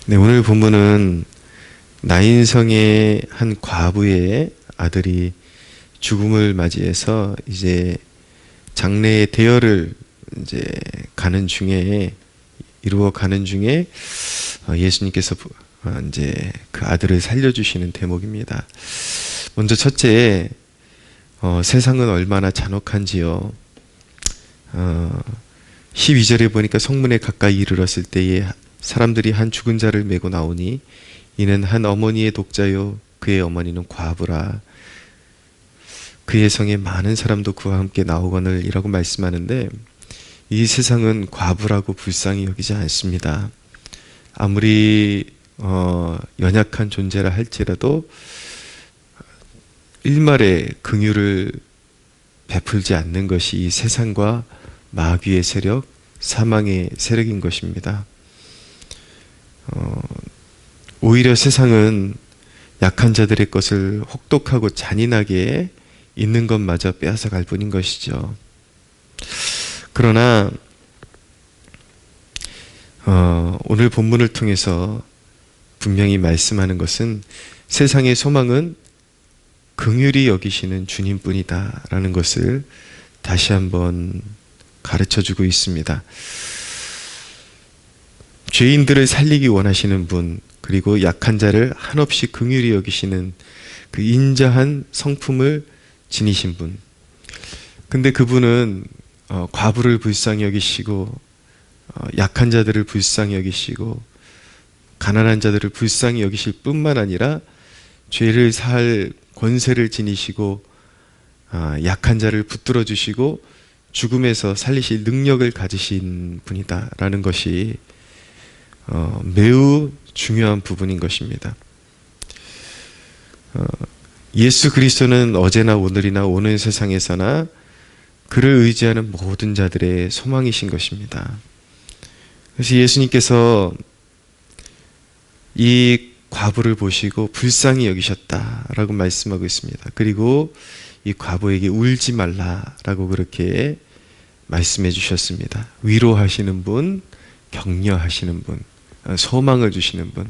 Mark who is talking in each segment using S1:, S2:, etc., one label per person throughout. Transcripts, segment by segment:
S1: 네, 오늘 본문은 나인성의 한 과부의 아들이 죽음을 맞이해서 이제 장례의 대여를 이제 이루어 가는 중에 예수님께서 이제 그 아들을 살려주시는 대목입니다. 먼저 첫째, 세상은 얼마나 잔혹한지요. 12절에 보니까 성문에 가까이 이르렀을 때에 사람들이 한 죽은 자를 메고 나오니 이는 한 어머니의 독자요 그의 어머니는 과부라. 그의 성에 많은 사람도 그와 함께 나오거늘 이라고 말씀하는데, 이 세상은 과부라고 불쌍히 여기지 않습니다. 아무리 연약한 존재라 할지라도 일말의 긍휼을 베풀지 않는 것이 이 세상과 마귀의 세력, 사망의 세력인 것입니다. 오히려 세상은 약한 자들의 것을 혹독하고 잔인하게 있는 것마저 빼앗아 갈 뿐인 것이죠. 그러나 오늘 본문을 통해서 분명히 말씀하는 것은 세상의 소망은 긍휼히 여기시는 주님뿐이다 라는 것을 다시 한번 가르쳐주고 있습니다. 죄인들을 살리기 원하시는 분, 그리고 약한 자를 한없이 긍휼히 여기시는 그 인자한 성품을 지니신 분. 근데 그분은 과부를 불쌍히 여기시고 약한 자들을 불쌍히 여기시고 가난한 자들을 불쌍히 여기실 뿐만 아니라 죄를 사할 권세를 지니시고 약한 자를 붙들어 주시고 죽음에서 살리실 능력을 가지신 분이다라는 것이 매우 중요한 부분인 것입니다. 예수 그리스도는 어제나 오늘이나 오는 세상에서나 그를 의지하는 모든 자들의 소망이신 것입니다. 그래서 예수님께서 이 과부를 보시고 불쌍히 여기셨다라고 말씀하고 있습니다. 그리고 이 과부에게 울지 말라라고 그렇게 말씀해 주셨습니다. 위로하시는 분, 격려하시는 분, 소망을 주시는 분,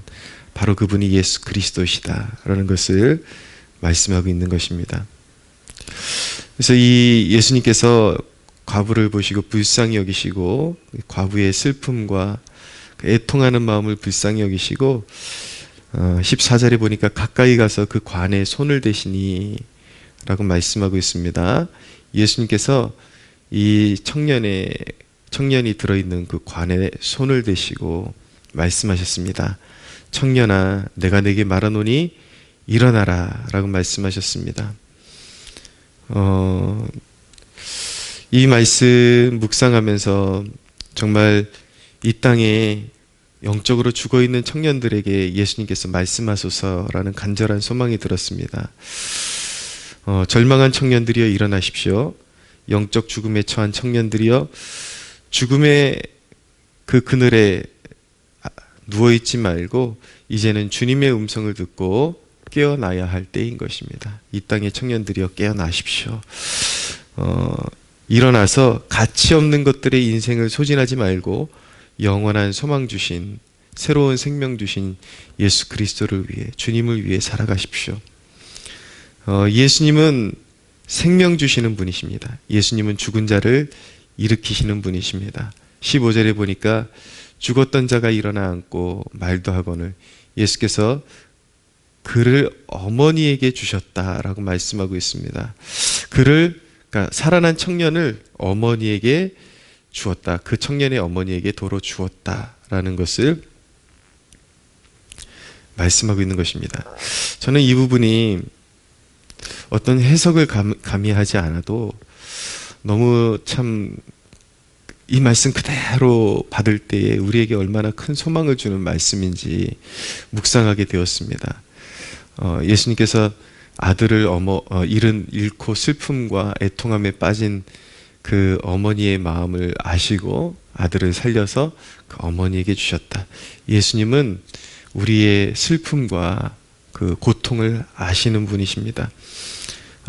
S1: 바로 그분이 예수 그리스도시다라는 것을 말씀하고 있는 것입니다. 그래서 이 예수님께서 과부를 보시고 불쌍히 여기시고 과부의 슬픔과 애통하는 마음을 불쌍히 여기시고 14절에 보니까 가까이 가서 그 관에 손을 대시니 라고 말씀하고 있습니다. 예수님께서 이 청년이 들어있는 그 관에 손을 대시고 말씀하셨습니다. 청년아, 내가 내게 말하노니 일어나라 라고 말씀하셨습니다. 이 말씀 묵상하면서 정말 이 땅에 영적으로 죽어있는 청년들에게 예수님께서 말씀하소서라는 간절한 소망이 들었습니다. 절망한 청년들이여 일어나십시오. 영적 죽음에 처한 청년들이여 죽음의 그 그늘에 누워있지 말고 이제는 주님의 음성을 듣고 깨어나야 할 때인 것입니다. 이 땅의 청년들이여 깨어나십시오. 일어나서 가치 없는 것들의 인생을 소진하지 말고 영원한 소망 주신, 새로운 생명 주신 예수 그리스도를 위해, 주님을 위해 살아가십시오. 예수님은 생명 주시는 분이십니다. 예수님은 죽은 자를 일으키시는 분이십니다. 15절에 보니까 죽었던 자가 일어나 앉고 말도 하거늘 예수께서 그를 어머니에게 주셨다라고 말씀하고 있습니다. 그러니까 살아난 청년을 어머니에게 주었다. 그 청년의 어머니에게 도로 주었다라는 것을 말씀하고 있는 것입니다. 저는 이 부분이 어떤 해석을 가미하지 않아도 너무 참 이 말씀 그대로 받을 때에 우리에게 얼마나 큰 소망을 주는 말씀인지 묵상하게 되었습니다. 예수님께서 아들을 잃고 슬픔과 애통함에 빠진 그 어머니의 마음을 아시고 아들을 살려서 그 어머니에게 주셨다. 예수님은 우리의 슬픔과 그 고통을 아시는 분이십니다.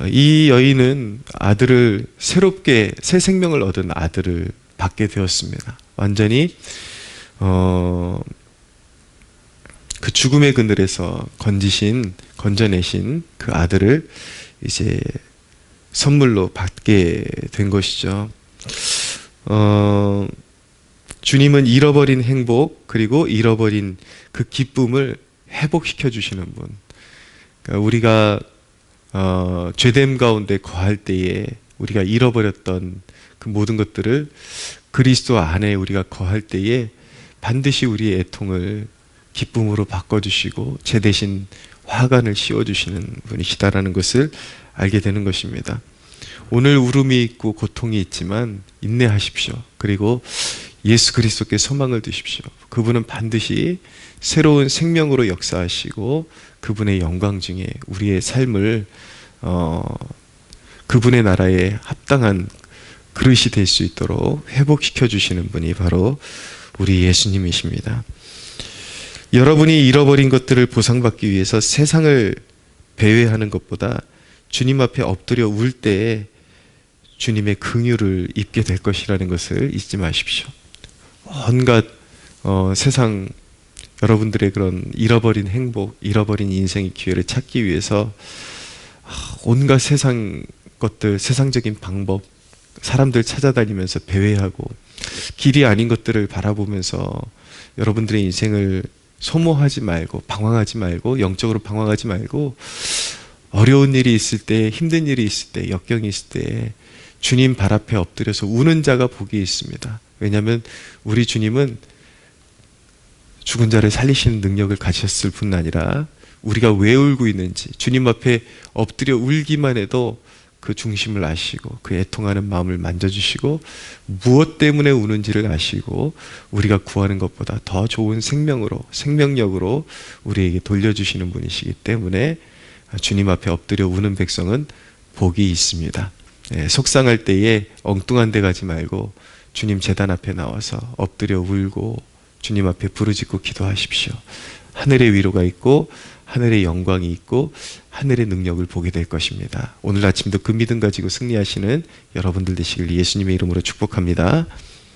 S1: 이 여인은 아들을 새롭게 새 생명을 얻은 아들을 받게 되었습니다. 완전히 그 죽음의 그늘에서 건져내신 그 아들을 이제 선물로 받게 된 것이죠. 주님은 잃어버린 행복 그리고 잃어버린 그 기쁨을 회복시켜 주시는 분. 그러니까 우리가 죄됨 가운데 거할 때에 우리가 잃어버렸던 그 모든 것들을 그리스도 안에 우리가 거할 때에 반드시 우리의 애통을 기쁨으로 바꿔주시고 제 대신 화관을 씌워주시는 분이시다라는 것을 알게 되는 것입니다. 오늘 울음이 있고 고통이 있지만 인내하십시오. 그리고 예수 그리스도께 소망을 두십시오. 그분은 반드시 새로운 생명으로 역사하시고 그분의 영광 중에 우리의 삶을 그분의 나라에 합당한 그릇이 될 수 있도록 회복시켜 주시는 분이 바로 우리 예수님이십니다. 여러분이 잃어버린 것들을 보상받기 위해서 세상을 배회하는 것보다 주님 앞에 엎드려 울 때에 주님의 긍휼을 입게 될 것이라는 것을 잊지 마십시오. 온갖 세상 여러분들의 그런 잃어버린 행복, 잃어버린 인생의 기회를 찾기 위해서 온갖 세상 것들, 세상적인 방법, 사람들 찾아다니면서 배회하고 길이 아닌 것들을 바라보면서 여러분들의 인생을 소모하지 말고 방황하지 말고 영적으로 방황하지 말고 어려운 일이 있을 때, 힘든 일이 있을 때, 역경이 있을 때 주님 발 앞에 엎드려서 우는 자가 복이 있습니다. 왜냐하면 우리 주님은 죽은 자를 살리시는 능력을 가지셨을 뿐 아니라 우리가 왜 울고 있는지 주님 앞에 엎드려 울기만 해도 그 중심을 아시고 그 애통하는 마음을 만져주시고 무엇 때문에 우는지를 아시고 우리가 구하는 것보다 더 좋은 생명으로 생명력으로 우리에게 돌려주시는 분이시기 때문에 주님 앞에 엎드려 우는 백성은 복이 있습니다. 속상할 때에 엉뚱한 데 가지 말고 주님 제단 앞에 나와서 엎드려 울고 주님 앞에 부르짖고 기도하십시오. 하늘의 위로가 있고 하늘의 영광이 있고 하늘의 능력을 보게 될 것입니다. 오늘 아침도 그 믿음 가지고 승리하시는 여러분들 되시길 예수님의 이름으로 축복합니다.